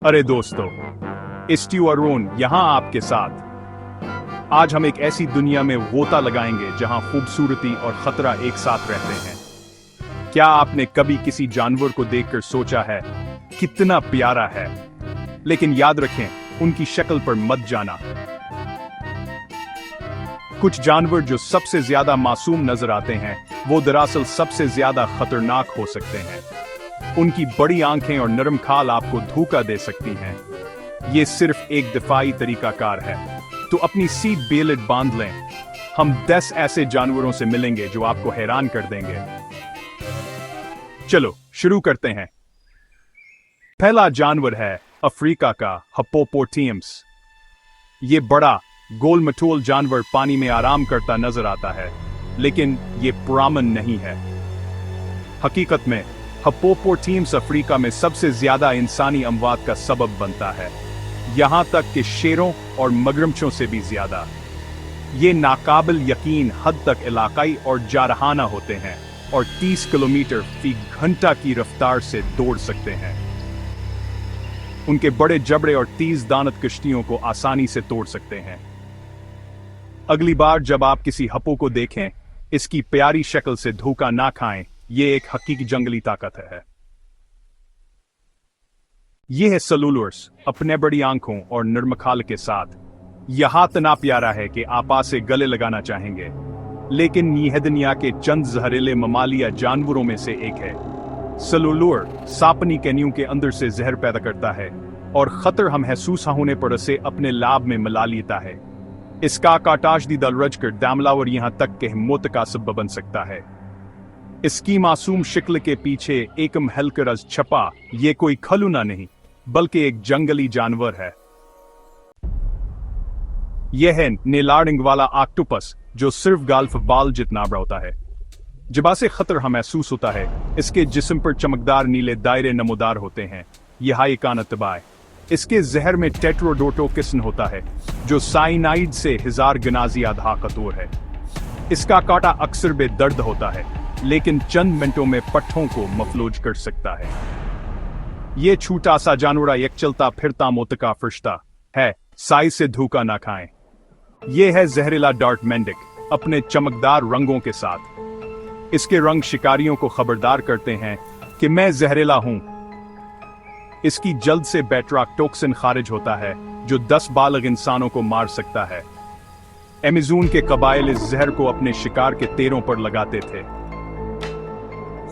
अरे दोस्तों, स्टीव अरोन यहाँ आपके साथ। आज हम एक ऐसी दुनिया में गोता लगाएंगे जहाँ खूबसूरती और खतरा एक साथ रहते हैं। क्या आपने कभी किसी जानवर को देखकर सोचा है कितना प्यारा है? लेकिन याद रखें, उनकी शक्ल पर मत जाना। कुछ जानवर जो सबसे ज्यादा मासूम नजर आते हैं वो दरअसल सबसे ज्यादा खतरनाक हो सकते हैं। उनकी बड़ी आंखें और नरम खाल आपको धोखा दे सकती हैं। ये सिर्फ एक दिफाई तरीकाकार है, तो अपनी सीट बेल्ट बांध लें। हम 10 ऐसे जानवरों से मिलेंगे जो आपको हैरान कर देंगे। चलो शुरू करते हैं। पहला जानवर है अफ्रीका का हिप्पोपोटेमस। ये बड़ा गोल मटोल जानवर पानी में आराम करता नजर आता है, लेकिन ये पुरअमन नहीं है। हकीकत में हिप्पोपोटेमस अफ्रीका में सबसे ज्यादा इंसानी अमवात का सबब बनता है, यहां तक कि शेरों और मगरमच्छों से भी ज्यादा। ये नाकाबिल यकीन हद तक इलाकाई और जारहाना होते हैं और 30 किलोमीटर फी घंटा की रफ्तार से दौड़ सकते हैं। उनके बड़े जबड़े और तेज दानत कश्तियों को आसानी से तोड़ सकते हैं। अगली बार जब आप किसी हिप्पो को देखें, इसकी प्यारी शक्ल से धोखा ना खाएं। ये एक हकीकी जंगली ताकत है। यह है सलूलर्स, अपने बड़ी आंखों और नर्म खाल के साथ। यह इतना प्यारा है कि आप से गले लगाना चाहेंगे। लेकिन यह दुनिया के चंद जहरीले ममालिया जानवरों में से एक है। सलूलर सापनी कैनियों के अंदर से जहर पैदा करता है और खतर महसूस होने पर उसे अपने लाभ में मिला लेता है। इसका काटाश दी दल रज कर दामलावर यहां तक के मौत का सबब बन सकता है। इसकी मासूम शक्ल के पीछे एकम हलकरज छपा ये कोई खलूना नहीं, बल्कि एक जंगली जानवर है। यह है नीलारंग वाला ऑक्टोपस, जो सिर्फ गाल्फ बाल जितना बड़ा होता है। जब से खतरा महसूस होता है, इसके जिस्म पर चमकदार नीले दायरे नमोदार होते हैं। यह एक अनतबाह। इसके जहर में टेट्रोडोटोक्सिन होता है, जो साइनाइड से 1000 गुना ज्यादा ताकतवर है। इसका कांटा अक्सर बेदर्द होता है, लेकिन चंद मिनटों में पट्टों को मफलूज कर सकता है। यह छोटा सा जानवर एक चलता फिरता मौत का फरिश्ता है। साइज से धोखा ना खाएं। यह है जहरीला डार्ट मेंडिक, अपने चमकदार रंगों के साथ। इसके रंग शिकारियों को खबरदार करते हैं कि मैं जहरीला हूं। इसकी जल्द से बेट्राक्टोक्सिन खारिज होता है, जो 10 बालग इंसानों को मार सकता है। अमेज़न के कबाइल इस जहर को अपने शिकार के तेरों पर लगाते थे।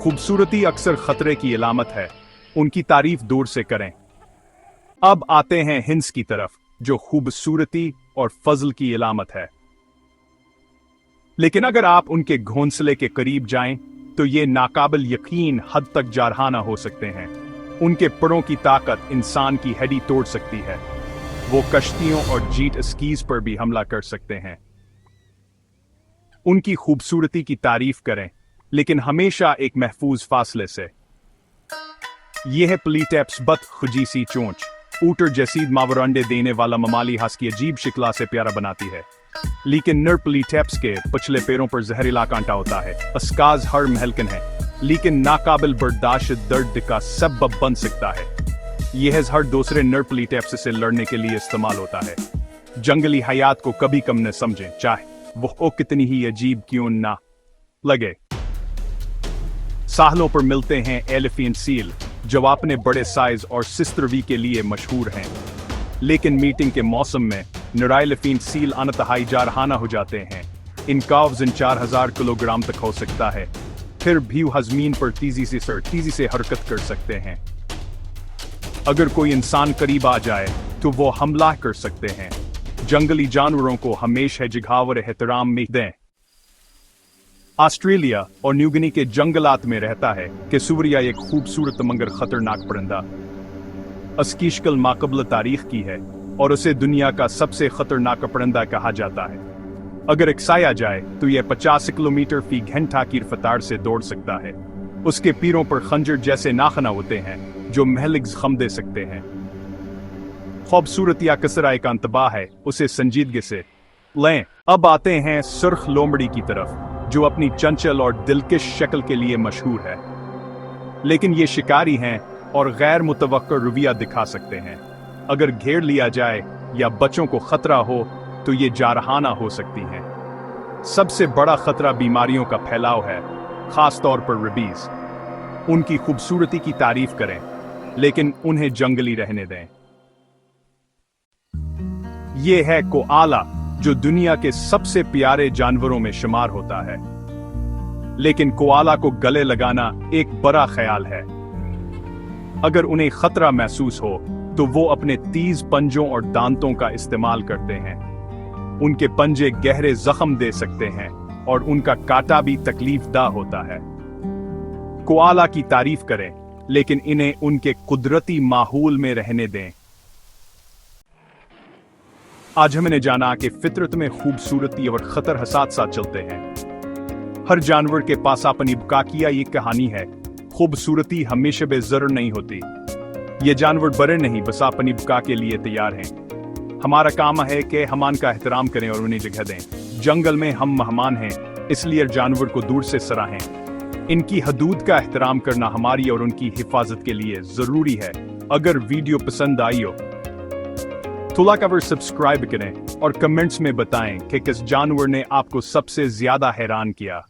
खूबसूरती अक्सर खतरे की अलामत है, उनकी तारीफ दूर से करें। अब आते हैं हिंस की तरफ, जो खूबसूरती और फजल की अलामत है। लेकिन अगर आप उनके घोंसले के करीब जाएं, तो ये नाकाबिल यकीन हद तक जारहाना हो सकते हैं। उनके परों की ताकत इंसान की हड्डी तोड़ सकती है। वो कश्तियों और जेट स्कीज पर भी हमला कर सकते हैं। उनकी खूबसूरती की तारीफ करें, लेकिन हमेशा एक महफूज फासले से। यह है प्लीटेप्स बत खुजीसी चोंच, ऊटर जैसी मावर अंडे देने वाला ममाली हंस की अजीब शिकला से प्यारा बनाती है। लेकिन नर प्लीटेप्स के पिछले पैरों पर जहरीला कांटा होता है। अस्काज हर महलकन है, लेकिन नाकाबिल बर्दाश्त दर्द का सबब बन सकता है। यह हर दूसरे नर प्लीटेप्स से लड़ने के लिए इस्तेमाल होता है। जंगली हयात को कभी कम न समझें, चाहे वो कितनी ही अजीब क्यों ना लगे। साहलों पर मिलते हैं एलिफेंट सील, जो अपने बड़े साइज और सिस्त्रवी के लिए मशहूर हैं। लेकिन मीटिंग के मौसम में एलिफेंट सील अनतहाई जारहाना हो जाते हैं। इनका वजन 4000 किलोग्राम तक हो सकता है। फिर भी वह जमीन पर तेजी से हरकत कर सकते हैं। अगर कोई इंसान करीब आ जाए तो वो हमला कर सकते हैं। जंगली जानवरों को हमेशा जिघावर एहतराम में दें। ऑस्ट्रेलिया और न्यूगिनी के जंगलात में रहता है कि सुवरिया एक खूबसूरत मगर खतरनाक परिंदा। इसकी शक्ल माकबल तारीख की है और उसे दुनिया का सबसे खतरनाक परिंदा कहा जाता है। अगर एक्साया जाए तो यह 50 किलोमीटर फी घंटा की रफ्तार से दौड़ सकता है। उसके पैरों पर खंजर जैसे नाखना होते हैं, जो महलिक जख्म दे सकते हैं। खूबसूरत या कसरा एक अंतबाह है, उसे संजीदगी से लें। अब आते हैं सुर्ख लोमड़ी की तरफ, जो अपनी चंचल और दिलकश शक्ल के लिए मशहूर है। लेकिन ये शिकारी हैं और गैर मुतवक्कर रवैया दिखा सकते हैं। अगर घेर लिया जाए या बच्चों को खतरा हो तो ये जारहाना हो सकती हैं। सबसे बड़ा खतरा बीमारियों का फैलाव है, खास तौर पर रेबीज। उनकी खूबसूरती की तारीफ करें, लेकिन उन्हें जंगली रहने दें। ये है कोआला, जो दुनिया के सबसे प्यारे जानवरों में शुमार होता है। लेकिन कोआला को गले लगाना एक बड़ा ख्याल है। अगर उन्हें खतरा महसूस हो तो वो अपने तेज पंजों और दांतों का इस्तेमाल करते हैं। उनके पंजे गहरे जख्म दे सकते हैं और उनका काटा भी तकलीफदा होता है। कोआला की तारीफ करें, लेकिन इन्हें उनके कुदरती माहौल में रहने दें। आज हमने जाना कि फितरत में खूबसूरती और खतर साथ साथ चलते हैं। हर जानवर के पास अपनी बुकाकिया ये कहानी है। खूबसूरती हमेशा बेजर नहीं होती। ये जानवर बड़े नहीं, बस अपनी बुका के लिए तैयार हैं। हमारा काम है कि हम उनका एहतराम करें और उन्हें जगह दें। जंगल में हम मेहमान हैं, इसलिए जानवर को दूर से सराहें। इनकी हदूद का एहतराम करना हमारी और उनकी हिफाजत के लिए जरूरी है। अगर वीडियो पसंद आई हो तो लाइक और सब्सक्राइब करें और कमेंट्स में बताएं कि किस जानवर ने आपको सबसे ज्यादा हैरान किया।